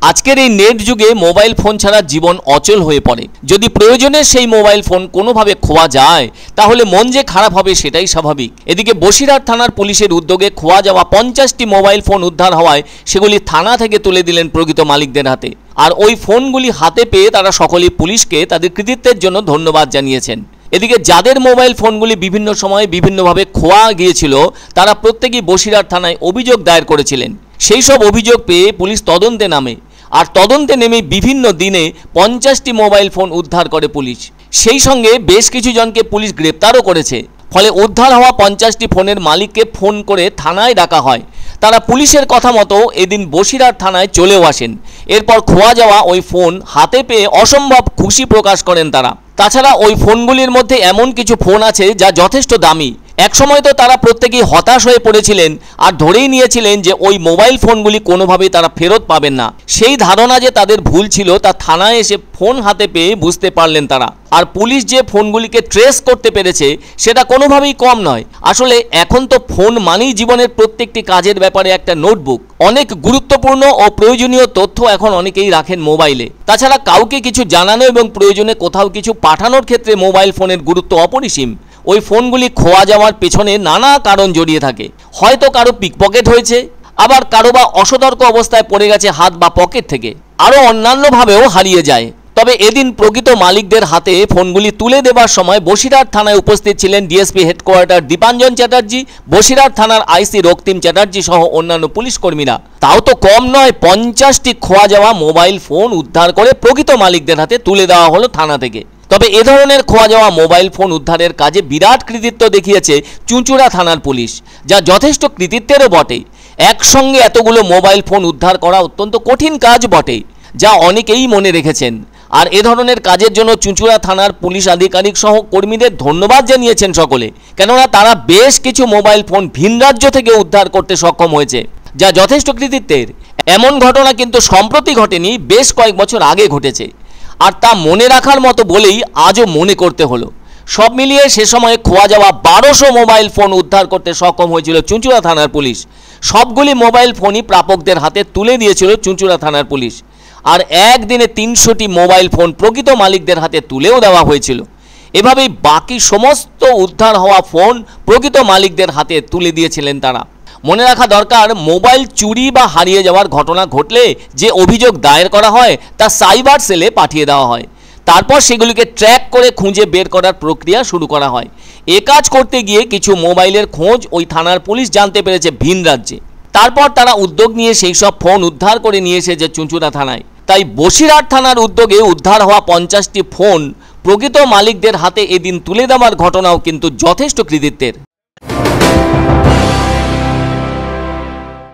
আজকের এই নেট যুগে মোবাইল ফোন ছাড়া জীবন অচল হয়ে পড়ে। যদি প্রয়োজনে সেই মোবাইল ফোন কোনোভাবে খোয়া যায় তাহলে মন যে খারাপ হবে সেটাই স্বাভাবিক। এদিকে বসিরহাট থানার পুলিশের উদ্যোগে খোয়া যাওয়া 50টি মোবাইল ফোন উদ্ধার হওয়ায় সেগুলি থানা থেকে তুলে দিলেন প্রকৃত মালিকদের হাতে। আর ওই ফোনগুলি হাতে পেয়ে তারা সকলেই পুলিশকে তাদের কৃতিত্বের জন্য ধন্যবাদ জানিয়েছেন। এদিকে যাদের মোবাইল ফোনগুলি বিভিন্ন সময়ে বিভিন্নভাবে খোয়া গিয়েছিল তারা প্রত্যেকেই বসিরহাট থানায় অভিযোগ দায়ের করেছিলেন। সেই সব অভিযোগ পেয়ে পুলিশ তদন্তে নামে, আর তদন্তে নেমে বিভিন্ন দিনে 50টি মোবাইল ফোন উদ্ধার করে পুলিশ। সেই সঙ্গে বেশ কিছু জনকে পুলিশ গ্রেপ্তারও করেছে। ফলে উদ্ধার হওয়া 50টি ফোনের মালিককে ফোন করে থানায় ডাকা হয়। তারা পুলিশের কথা মতো এদিন বসিরহাট থানায় চলেও আসেন। এরপর খোয়া যাওয়া ওই ফোন হাতে পেয়ে অসম্ভব খুশি প্রকাশ করেন তারা। তাছাড়া ওই ফোনগুলির মধ্যে এমন কিছু ফোন আছে যা যথেষ্ট দামি। একসময় তো তারা প্রত্যেকেই হতাশ হয়ে পড়েছিলেন আর ধরেই নিয়েছিলেন যে ওই মোবাইল ফোনগুলি কোনোভাবেই তারা ফেরত পাবেন না। সেই ধারণা যে তাদের ভুল ছিল তা থানায় এসে ফোন হাতে পেয়ে বুঝতে পারলেন তারা। আর পুলিশ যে ফোনগুলিকে ট্রেস করতে পেরেছে সেটা কোনোভাবেই কম নয়। আসলে এখন তো ফোন মানেই জীবনের প্রত্যেকটি কাজের ব্যাপারে একটা নোটবুক। অনেক গুরুত্বপূর্ণ ও প্রয়োজনীয় তথ্য এখন অনেকেই রাখেন মোবাইলে। তাছাড়া কাউকে কিছু জানানো এবং প্রয়োজনে কোথাও কিছু পাঠানোর ক্ষেত্রে মোবাইল ফোনের গুরুত্ব অপরিসীম। ওই ফোনগুলি খোয়া যাওয়ার পেছনে নানা কারণ জড়িয়ে থাকে। হয়তো কারো পিকপকেট হয়েছে, আবার কারো বা অসতর্ক অবস্থায় পড়ে গেছে হাত বা পকেট থেকে, আরও অন্যান্যভাবেও হারিয়ে যায়। তবে এদিন প্রকৃত মালিকদের হাতে ফোনগুলি তুলে দেবার সময় বসিরহাট থানায় উপস্থিত ছিলেন ডিএসপি হেডকোয়ার্টার দীপাঞ্জন চ্যাটার্জি, বসিরহাট থানার আইসি রক্তিম চ্যাটার্জি সহ অন্যান্য পুলিশ কর্মীরা। তাও তো কম নয়, 50টি খোয়া যাওয়া মোবাইল ফোন উদ্ধার করে প্রকৃত মালিকদের হাতে তুলে দেওয়া হলো থানা থেকে। তবে এ ধরনের খোয়া যাওয়া মোবাইল ফোন উদ্ধারের কাজে বিরাট কৃতিত্ব দেখিয়েছে চুঁচুড়া থানার পুলিশ, যা যথেষ্ট কৃতিত্বেরও বটে। একসঙ্গে এতগুলো মোবাইল ফোন উদ্ধার করা অত্যন্ত কঠিন কাজ বটে, যা অনেকেই মনে রেখেছেন। আর এ ধরনের কাজের জন্য চুঁচুড়া থানার পুলিশ আধিকারিক সহ কর্মীদের ধন্যবাদ জানিয়েছেন সকলে, কেননা তারা বেশ কিছু মোবাইল ফোন ভিন রাজ্য থেকে উদ্ধার করতে সক্ষম হয়েছে, যা যথেষ্ট কৃতিত্বের। এমন ঘটনা কিন্তু সম্প্রতি ঘটেনি, বেশ কয়েক বছর আগে ঘটেছে। আর তা মনে রাখার মতো বলেই আজও মনে করতে হলো। সব মিলিয়ে সে সময়ে খোয়া যাওয়া 1200 মোবাইল ফোন উদ্ধার করতে সক্ষম হয়েছিল চুঁচুড়া থানার পুলিশ। সবগুলি মোবাইল ফোনই প্রাপকদের হাতে তুলে দিয়েছিল চুঁচুড়া থানার পুলিশ। আর একদিনে 300টি মোবাইল ফোন প্রকৃত মালিকদের হাতে তুলেও দেওয়া হয়েছিল। এভাবেই বাকি সমস্ত উদ্ধার হওয়া ফোন প্রকৃত মালিকদের হাতে তুলে দিয়েছিলেন তারা। মনে রাখা দরকার, মোবাইল চুরি বা হারিয়ে যাওয়ার ঘটনা ঘটলে যে অভিযোগ দায়ের করা হয় তা সাইবার সেলে পাঠিয়ে দেওয়া হয়। তারপর সেগুলিকে ট্র্যাক করে খুঁজে বের করার প্রক্রিয়া শুরু করা হয়। এ কাজ করতে গিয়ে কিছু মোবাইলের খোঁজ ওই থানার পুলিশ জানতে পেরেছে ভিন রাজ্যে। তারপর তারা উদ্যোগ নিয়ে সেই সব ফোন উদ্ধার করে নিয়ে এসেছে চুঁচুড়া থানায়। তাই বসিরহাট থানার উদ্যোগে উদ্ধার হওয়া 50টি ফোন প্রকৃত মালিকদের হাতে এদিন তুলে দেওয়ার ঘটনাও কিন্তু যথেষ্ট কৃতিত্বের।